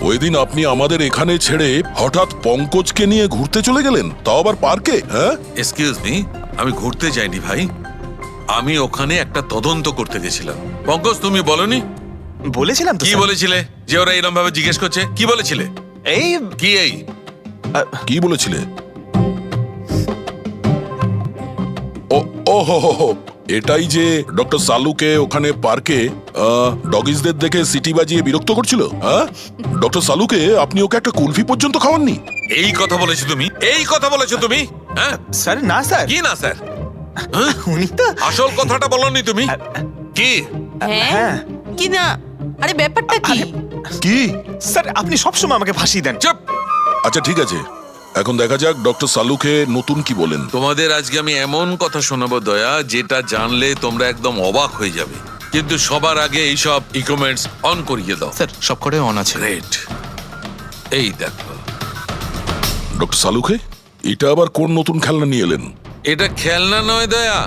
ওই দিন আপনি আমাদের এখানে ছেড়ে হঠাৎ পঙ্কজকে নিয়ে ঘুরতে চলে গেলেন, তাও আবার পার্কে। হ্যাঁ, এক্সকিউজ মি, আমি ঘুরতে যাইনি ভাই, আমি ওখানে একটা তদন্ত করতে গেছিলাম। পঙ্কজ তুমি বলনি? বলেছিলাম তো কি স্যার। বলেছিলে যে ওরা এরকম ভাবে জিজ্ঞেস করছে? কি বলেছিলে? এই কি এই কি বলেছিলে? ও ও হো হো হো, এটাই যে ডক্টর সালুকে ওখানে পার্কে ডগিসদের দেখে সিটি বাজিয়ে বিরক্ত করছিল। হ্যাঁ, ডক্টর সালুকে আপনি ওকে একটা কুলফি পর্যন্ত খাওয়াননি? এই কথা বলেছো তুমি? এই কথা বলেছো তুমি? হ্যাঁ স্যার না স্যার, কি না স্যার? উনি তো আসল কথাটা বলনি তুমি? কি? হ্যাঁ কি না? আরে ব্যাপারটা কি? কি? স্যার আপনি সবসময় আমাকে ফাঁসিয়ে দেন। চুপ। আচ্ছা ঠিক আছে, এখন দেখা যাক ডক্টর সালুকে নতুন কি বলেন। তোমাদের আজকে আমি এমন কথা শোনাবো দয়া, যেটা জানলে তোমরা একদম অবাক হয়ে যাবে। কিন্তু সবার আগে এইসব ইকুইপমেন্টস অন করিয়ে দাও। স্যার সব করে অন আছে। গ্রেট। এই দেখো, ডক্টর সালুকে এটা আবার কোন নতুন খেলনা নিয়ে এলেন? এটা খেলনা নয় দয়া,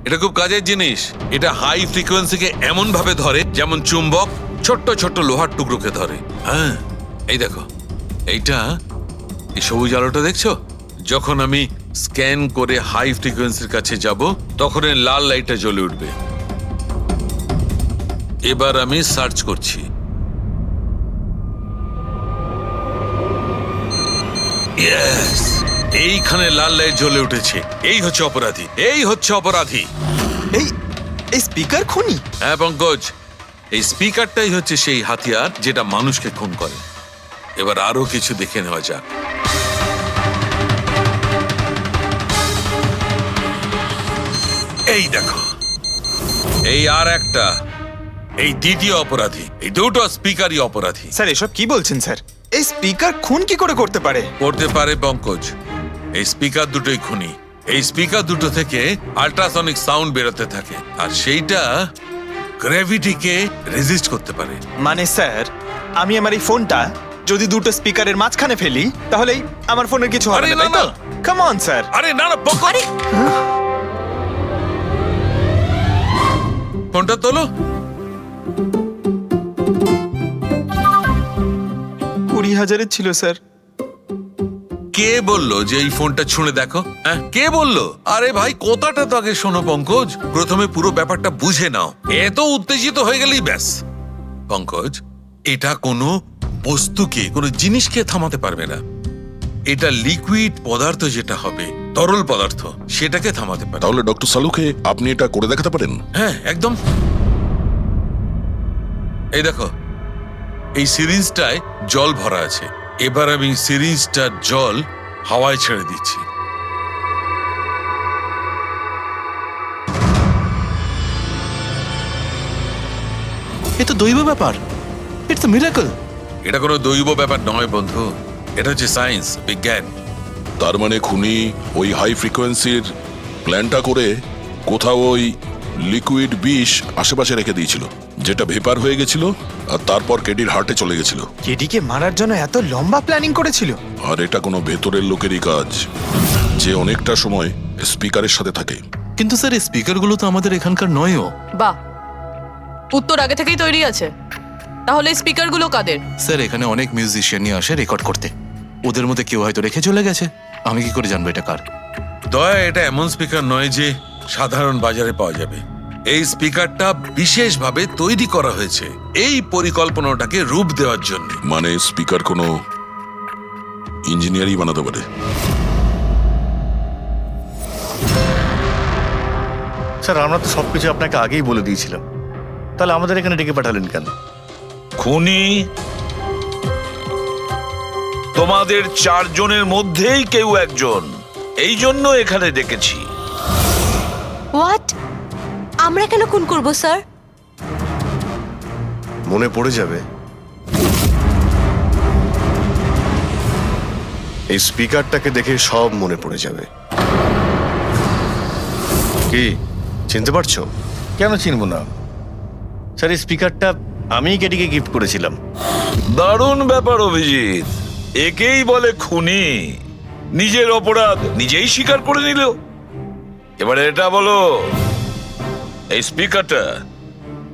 এটা খুব কাজের জিনিস। এটা হাই ফ্রিকোয়েন্সিকে এমন ভাবে ধরে যেমন চুম্বক ছোট্ট ছোট্ট লোহার টুকরোকে ধরে। হ্যাঁ এই দেখো, এইটা এই সবুজ আলোটা দেখছো? যখন আমি স্ক্যান করে হাই ফ্রিকোয়েন্সির কাছে যাব তখন এই লাল লাইটটা জ্বলে উঠবে। এবার আমি সার্চ করছি। ইয়েস, এইখানে লাল লাইট জ্বলে উঠেছে। এই হচ্ছে অপরাধী, এই হচ্ছে অপরাধী। এই এই স্পিকার খুনি? হ্যাঁ পঙ্কজ, এই স্পিকারটাই হচ্ছে সেই হাতিয়ার যেটা মানুষকে খুন করে। এবার আরো কিছু দেখে নেওয়া যাক। এই দেখো, এই আর একটা, এই দ্বিতীয় অপরাধী। এই দুটো স্পিকারই অপরাধী। স্যার এসব কি বলছেন স্যার? এই স্পিকার খুন কি করে করতে পারে? করতে পারে পঙ্কজ, এই স্পিকার দুটোই খুনি। এই স্পিকার দুটো থেকে আল্ট্রাসনিক সাউন্ড বেরোতে থাকে, আর সেইটা গ্র্যাভিটিকে রেজিস্ট করতে পারে। মানে স্যার আমি আমার এই ফোনটা যদি দুটো স্পিকারের মাঝখানে ফেলি তাহলেই আমার ফোনের কিছু হবে আরে না, তাই না, তো? Come on sir. আরে না না পঙ্কজ, ফোনটা তোলো। 20,000-এর ছিল স্যার। কে বললো যে এই ফোনটা ছুঁড়ে দেখো? হ্যাঁ কে বললো? আরে ভাই কথাটা তো আগে শোনো পঙ্কজ, প্রথমে পুরো ব্যাপারটা বুঝে নাও। এত উত্তেজিত হয়ে গেলেই ব্যাস। পঙ্কজ, এটা কোনো বস্তুকে, কোনো জিনিসকে থামাতে পারবে না। এটা লিকুইড পদার্থ যেটা হবে, তরল পদার্থ, সেটাকে থামাতে পারে। তাহলে ডক্টর সালুকে আপনি এটা করে দেখাতে পারেন? হ্যাঁ একদম। এই দেখো, এই সিরিঞ্জটায় জল ভরা আছে। এবার আমি সিরিঞ্জটার জল হাওয়ায় ছেড়ে দিচ্ছি। এ তো দৈব ব্যাপার, ইটস আ মিরাকল। এটা কোনো দৈব ব্যাপার নয় বন্ধু, এটা হচ্ছে সায়েন্স, বিজ্ঞান। তার মানে খুনি ওই হাই ফ্রিকোয়েন্সির প্ল্যানটা করে কোথাও ওই লিকুইড বিষ আশেপাশে রেখে দিয়েছিল, যেটা ভেপার হয়ে গেছিল আর তারপর কেডির হার্টে চলে গেছিল। কেডিকে মারার জন্য এত লম্বা প্ল্যানিং করেছিল? আর এটা কোনো ভেতরের লোকেরই কাজ, যে অনেকটা সময় স্পিকারের সাথে থাকে। কিন্তু স্যার এই স্পিকারগুলো তো আমাদের এখানকার নয়ও। বাহ, উত্তর আগে থেকেই তৈরি আছে। তাহলে স্পিকারগুলো কাদের? স্যার এখানে অনেক মিউজিশিয়ানই আসে রেকর্ড করতে, ওদের মধ্যে কেউ হয়তো রেখে চলে গেছে। আমি কি করে জানবো এটা কার? দয়া, এটা এমন স্পিকার নয় যে সাধারণ বাজারে পাওয়া যাবে। এই স্পিকারটা বিশেষভাবে তৈরি করা হয়েছে এই পরিকল্পনাটাকে রূপ দেওয়ার জন্য। মানে স্পিকার কোনো ইঞ্জিনিয়ারই বানাতে পারে। স্যার আমরা তো সবকিছু আপনাকে আগেই বলে দিয়েছিলাম, তাহলে আমাদের এখানে ডেকে পাঠালেন কেন? খুনি তোমাদের চারজনের মধ্যেই কেউ একজন, এই জন্য এখানে ডেকেছি। হোয়াট? আমরা কেন খুন করব স্যার? মনে পড়ে যাবে এই স্পিকারটাকে দেখে, সব মনে পড়ে যাবে। কি চিনতে পারছো? কেন চিনব না স্যার, এই স্পিকারটা আমিই কেডিকে গিফট করেছিলাম। দারুণ ব্যাপার অভিজিৎ, একেই বলে খুনি। নিজের অপরাধ নিজেই স্বীকার করে নিল। এবারে এটা বলো, এই স্পিকারটা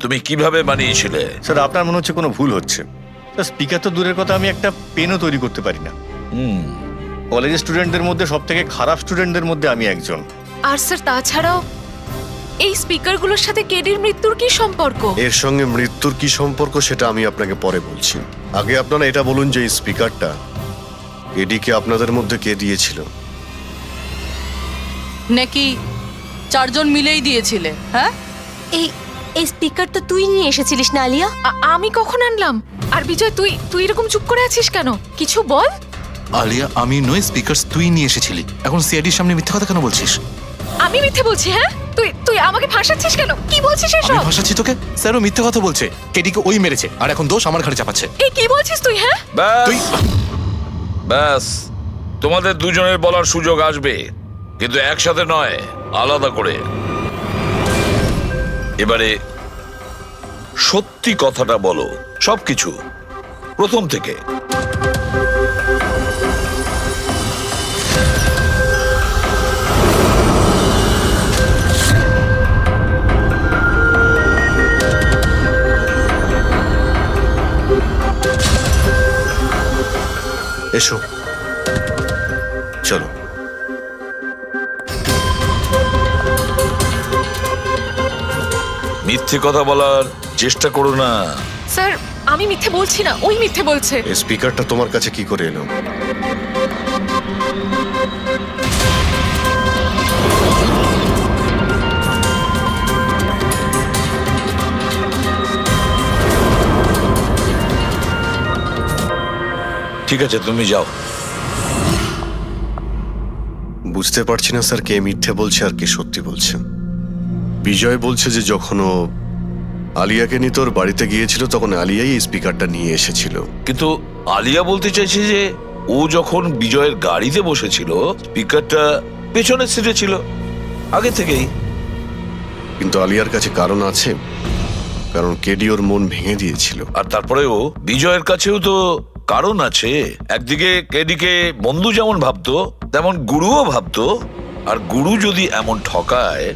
তুমি কিভাবে বানিয়েছিলে? স্যার আপনার মনে হচ্ছে কোনো ভুল হচ্ছে। স্যার স্পিকার তো দূরের কথা, আমি একটা পেনও তৈরি করতে পারি না। কলেজের স্টুডেন্টদের মধ্যে সব থেকে খারাপ স্টুডেন্টদের মধ্যে আমি একজন। আর স্যার তাছাড়াও এই স্পিকারগুলোর সাথে কেডির মৃত্যুর কি সম্পর্ক? এর সঙ্গে মৃত্যুর কি সম্পর্ক সেটা আমি আপনাকে পরে বলছি। আগে আপনারা এটা বলুন যে এই স্পিকারটা এডিকে আপনাদের মধ্যে কে দিয়েছিল? নাকি চারজন মিলেই দিয়েছিলে? হ্যাঁ, এই এই স্পিকার তো তুই নিয়ে এসেছিলিস না আলিয়া? আমি কখন আনলাম? আর বিজয় তুই তুই এরকম চুপ করে আছিস কেন? কিছু বল। আলিয়া, আমি নয়, স্পিকার তুই নিয়ে এসেছিলি। এখন সিআইডির সামনে মিথ্যা কথা কেন বলছিস? আমি মিথ্যে বলছি? হ্যাঁ, তুই তুই আমাকে ফাঁসাচ্ছিস কেন? কি বলছিস আমি এসব? ভাসাচ্ছি তোকে? স্যারও মিথ্যা কথা বলছে, কেডিকে ওই মেরেছে আর এখন দোষ আমার ঘাড়ে চাপাচ্ছে। এই কি বলছিস তুই? হ্যাঁ, তুই ব্যাস, তোমাদের দুজনের বলার সুযোগ আসবে, কিন্তু একসাথে নয়, আলাদা করে। এবারে সত্যি কথাটা বলো, সবকিছু প্রথম থেকে। এসো, চলো। মিথ্যে কথা বলার চেষ্টা করো না। স্যার আমি মিথ্যে বলছি না, ওই মিথ্যে বলছে। এই স্পিকারটা তোমার কাছে কি করে এলো? ঠিক আছে, তুমি যাও। বুঝতে পারছি না স্যার, কে মিথ্যে বলছে আর কে সত্যি বলছে। বিজয় বলছে যে যখন ও আলিয়াকে নিয়ে তোর বাড়িতে গিয়েছিল তখন আলিয়াই এই স্পিকারটা নিয়ে এসেছিল। কিন্তু আলিয়া বলতে চাইছে যে ও যখন বিজয়ের গাড়িতে বসেছিল স্পিকারটা পেছনের সিটে ছিল আগে থেকেই। কিন্তু আলিয়ার কাছে কারণ আছে, কারণ কেডি ওর মন ভেঙে দিয়েছিল। আর তারপরেও বিজয়ের কাছেও তো কারণ আছে। একদিকে কেডিকে বন্ধু যেমন ভাবতো তেমন গুরুও ভাবতো, আর গুরু যদি এমন ঠকায়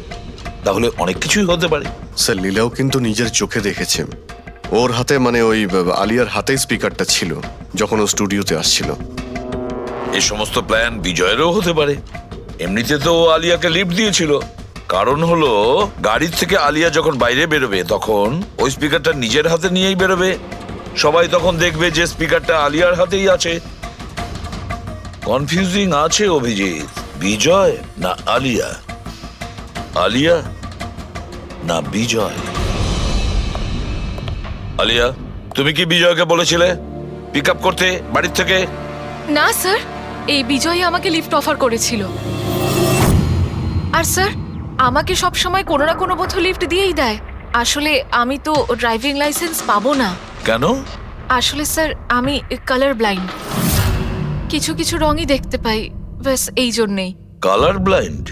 তাহলে অনেক কিছুই হতে পারে। স্যার লীলাও কিন্তু নিজের চোখে দেখেছে, ওর হাতে মানে ওই আলিয়ার হাতে স্পিকারটা ছিল যখন ও স্টুডিওতে আসছিল। এই সমস্ত প্ল্যান বিজয়েরও হতে পারে। এমনিতে তো ও আলিয়াকে লিফট দিয়েছিল, কারণ হলো গাড়ির থেকে আলিয়া যখন বাইরে বেরোবে তখন ওই স্পিকারটা নিজের হাতে নিয়েই বেরোবে। সবাই তখন দেখবে যে স্পিকারটা আলিয়ার হাতেই আছে। কনফিউজিং আছে অভিজিৎ, বিজয় না আলিয়া, আলিয়া না বিজয়। আলিয়া, তুমি কি বিজয়কে বলেছিলে পিক আপ করতে বাড়ির থেকে? না স্যার, এই বিজয় আমাকে লিফট অফার করেছিল। আর স্যার, আমাকে সব সময় কোনো না কোনো বোধ লিফট দিয়েই দেয়। আসলে আমি তো ড্রাইভিং লাইসেন্স পাবো না। কেন? আসলে স্যার, আমি কালার ব্লাইন্ড, কিছু কিছু রঙই দেখতে পাই, ব্যাস এই জন্যেই। Colour blind?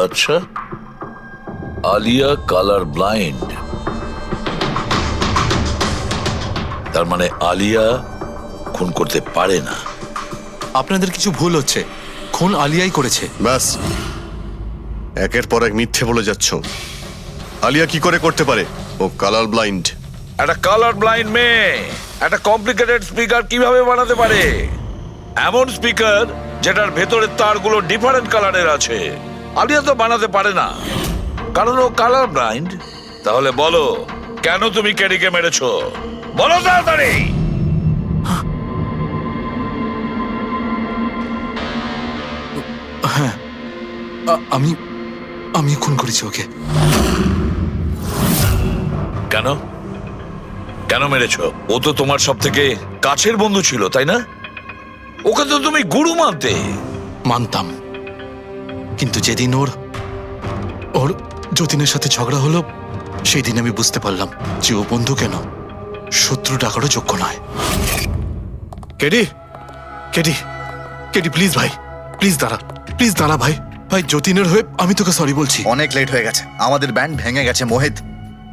আচ্ছা, আলিয়া কালার ব্লাইন্ড। তার মানে আলিয়া খুন করতে পারে না। আপনাদের কিছু ভুল হচ্ছে, খুন আলিয়াই করেছে। ব্যাস, একের পর এক মিথ্যে বলে যাচ্ছ। আলিয়া কি করে করতে পারে? ও কালার ব্লাইন্ড। একটা কালার ব্লাইন্ড মেয়ে একটা কমপ্লিকেটেড স্পিকার কিভাবে বানাতে পারে? এমন স্পিকার যেটার ভেতরের তারগুলো ডিফারেন্ট কালারের আছে। আলিয়া তো বানাতে পারে না, কারণ ও কালার ব্লাইন্ড। তাহলে বলো, কেন তুমি কেডিকে মেরেছো? বলো তাড়াতাড়ি। হ্যাঁ, আমি আমি খুন করেছি ওকে। কেন কেন মেরেছো? ও তো তোমার সব থেকে কাছের বন্ধু ছিল, তাই না? ওকে তো তুমি গুরু মানতে। মানতাম, কিন্তু যেদিন ওর যতীনের সাথে ঝগড়া হলো, সেই দিন আমি বুঝতে পারলাম যে ও বন্ধু কেন, শত্রু ডাকারও যোগ্য নয়। কেডি, কেডি, কেডি, প্লিজ ভাই, প্লিজ দাঁড়া ভাই। ভাই, যতীনের হয়ে আমি তোকে সরি বলছি। অনেক লেট হয়ে গেছে, আমাদের ব্যান্ড ভেঙে গেছে মোহিত।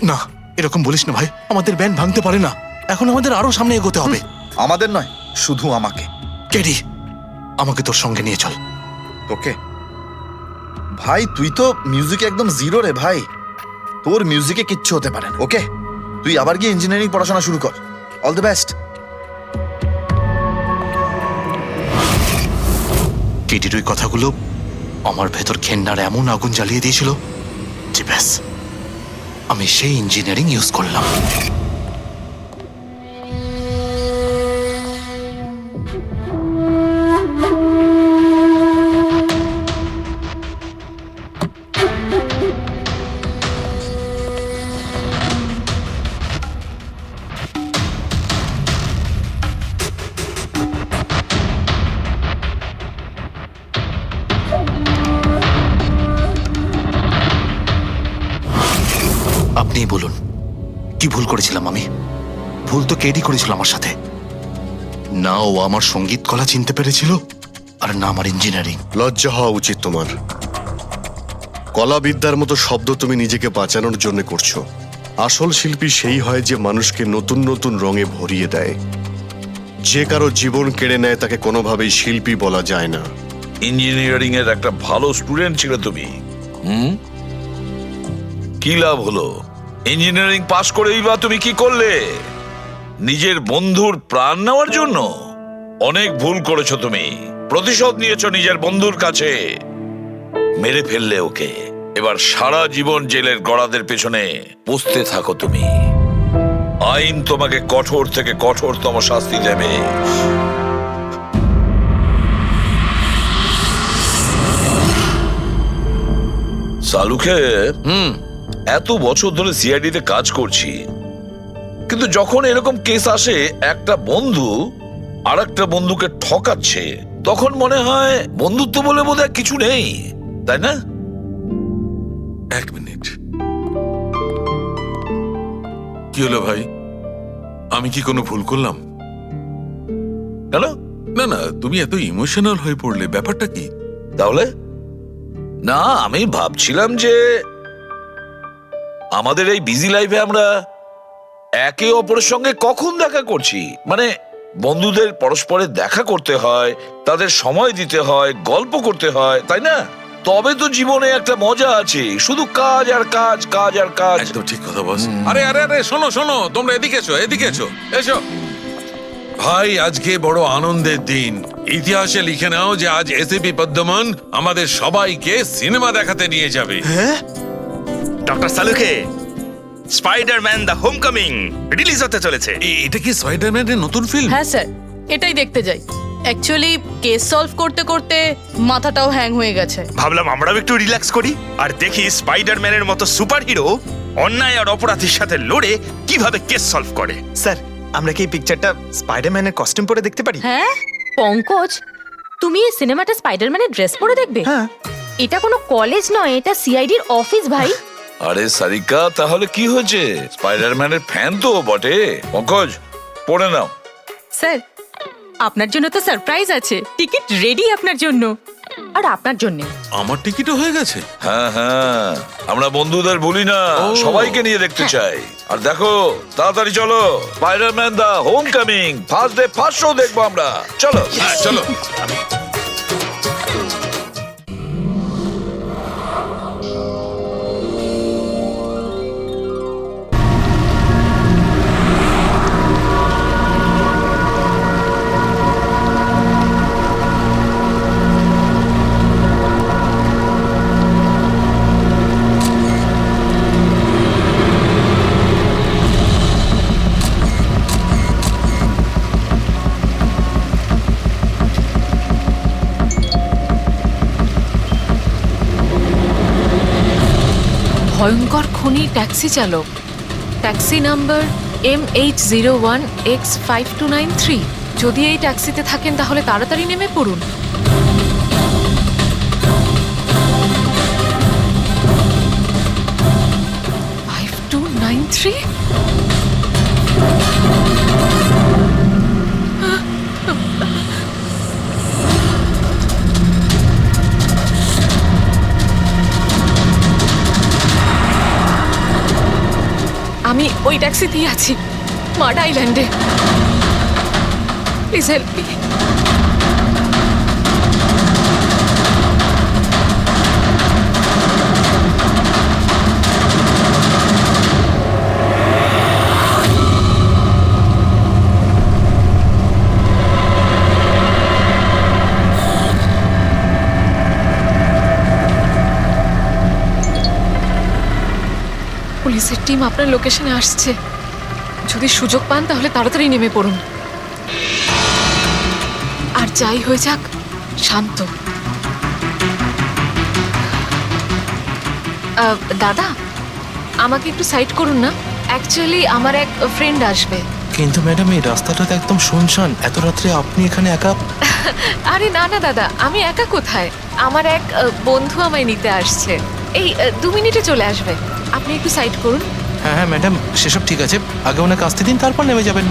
না, এরকম বলিস না ভাই, আমাদের ব্যান্ড ভাঙতে পারে না। এখন আমাদের আরো সামনে এগোতে হবে। আমাদের নয়, শুধু আমাকে। কেডি, আমাকে তোর সঙ্গে নিয়ে চল। তোকে? ভাই, তুই তো মিউজিকে একদম জিরো রে ভাই। তোর মিউজিকে কিচ্ছু হতে পারে না। ওকে, তুই আবার গিয়ে ইঞ্জিনিয়ারিং পড়াশোনা শুরু কর। All the best. কেডির ওই কথাগুলো আমার ভেতর ঘেন্নার এমন আগুন জ্বালিয়ে দিয়েছিল যে ব্যাস, আমি সেই ইঞ্জিনিয়ারিং ইউজ করলাম। আপনিই বলুন, কি ভুল করেছিলাম আমি? ভুল তো কেডি করেছিল আমার সাথে। না ও আমার সঙ্গীত কলা চিনতে পেরেছিল, আর না আমার ইঞ্জিনিয়ারিং। লজ্জা হওয়া উচিত তোমার। কলাবিদ্যার মতো শব্দ তুমি নিজেকে বাঁচানোর জন্য করছো। আসল শিল্পী সেই হয় যে মানুষকে নতুন নতুন রঙে ভরিয়ে দেয়। যে কারো জীবন কেড়ে নেয় তাকে কোনোভাবেই শিল্পী বলা যায় না। ইঞ্জিনিয়ারিং এর একটা ভালো স্টুডেন্ট ছিল তুমি। কি লাভ হলো? ইঞ্জিনিয়ারিং পাশ করেই বা তুমি কি করলে? নিজের বন্ধুর প্রাণ নেওয়ার জন্য? অনেক ভুল করেছো তুমি। প্রতিশোধ নিয়েছো নিজের বন্ধুর কাছে। মেরে ফেললে ওকে। এবার সারা জীবন জেলের গড়াদের পেছনে পুষতে থাকো তুমি। আইন তোমাকে কঠোর থেকে কঠোরতম শাস্তি দেবে। সালুকে এত বছর ধরে সিআইডি তে কাজ করছি, কিন্তু যখন এরকম কেস আসে একটা বন্ধু আর একটা বন্ধুকে ঠকাচ্ছে, তখন মনে হয় বন্ধুত্ব বলে বোধহয় কিছু নেই, তাই না? এক মিনিট, কি হলো ভাই? আমি কি কোনো ভুল করলাম? কেন? না না, তুমি এত ইমোশনাল হয়ে পড়লে, ব্যাপারটা কি? তাহলে না, আমি ভাবছিলাম যে আমাদের এই বিজি লাইফে আমরা একে অপরের সঙ্গে কখন দেখা করছি। মানে বন্ধুদের পরস্পরের দেখা করতে হয়, তাদের সময় দিতে হয়, গল্প করতে হয়, তাই না? তবে তো জীবনে একটা মজা আছে। শুধু কাজ আর কাজ, কাজ আর কাজ। একদম ঠিক কথা বস। আরে আরে আরে, শোনো শোনো, তোমরা এদিকে এসো, এদিকে এসো, এসো। ভাই, আজকে বড় আনন্দের দিন। ইতিহাসে লিখে নাও যে আজ এসিপি পদ্মমন আমাদের সবাইকে সিনেমা দেখাতে নিয়ে যাবে। ডক্টর সালুকে, স্পাইডারম্যান দ্য হোমকামিং রিলিজ হতে চলেছে। এটা কি স্পাইডারম্যানের নতুন ফিল্ম? হ্যাঁ স্যার, এটাই দেখতে যাই। অ্যাকচুয়ালি কেস সলভ করতে করতে মাথাটাও হ্যাং হয়ে গেছে। ভাবলাম আমরাও একটু রিল্যাক্স করি আর দেখি স্পাইডারম্যানের মতো সুপার হিরো অন্যায় আর অপরাধের সাথে লড়ে কিভাবে কেস সলভ করে। স্যার আমরা কি এই পিকচারটা স্পাইডারম্যানের কস্টিউম পরে দেখতে পারি? হ্যাঁ পঙ্কজ, তুমি এই সিনেমাটা স্পাইডারম্যানের ড্রেস পরে দেখবে? হ্যাঁ। এটা কোনো কলেজ নয়, এটা সিআইডির অফিস ভাই। আরে সারিকা, তাহলে কি হয়েছে? স্পাইডারম্যানের ফ্যান তো বটে। পঙ্কজ, পড়ে নাও। স্যার আপনার জন্য তো সারপ্রাইজ আছে, টিকিট রেডি আপনার জন্য আর আপনার জন্য। আমার টিকিটও হয়ে গেছে। হ্যাঁ হ্যাঁ, আমরা বন্ধুদের ভুলি না, সবাইকে নিয়ে দেখতে চাই। আর দেখো, তাড়াতাড়ি চলো, Spiderman the home coming first day first show দেখবো আমরা। চলো। হ্যাঁ চলো। ভয়ঙ্কর খুনি ট্যাক্সি চালক, ট্যাক্সি নাম্বার MH01X5293। যদি এই ট্যাক্সিতে থাকেন তাহলে তাড়াতাড়ি নেমে পড়ুন। আমি ওই ট্যাক্সিতেই আছি, মাড আইল্যান্ডে। Please help me. পুলিশের টিম আপনার লোকেশনে আসছে। যদি সুযোগ পান তাহলে তাড়াতাড়ি নেমে পড়ুন। আর যাই হয়ে যাক, শান্ত। দাদা, আমাকে একটু সাইড করুন না, অ্যাকচুয়ালি আমার এক ফ্রেন্ড আসবে। কিন্তু ম্যাডাম এই রাস্তাটা তো একদম শুনশান, এত রাত্রে আপনি এখানে একা? আরে না না দাদা, আমি একা কোথায়, আমার এক বন্ধু আমায় নিতে আসছে। এই 2 মিনিটে চলে আসবে, আপনি একটু সাইড করুন। হ্যাঁ হ্যাঁ ম্যাডাম, সেসব ঠিক আছে, আগে ওনাকে আসতে দিন, তারপর নেমে যাবেন।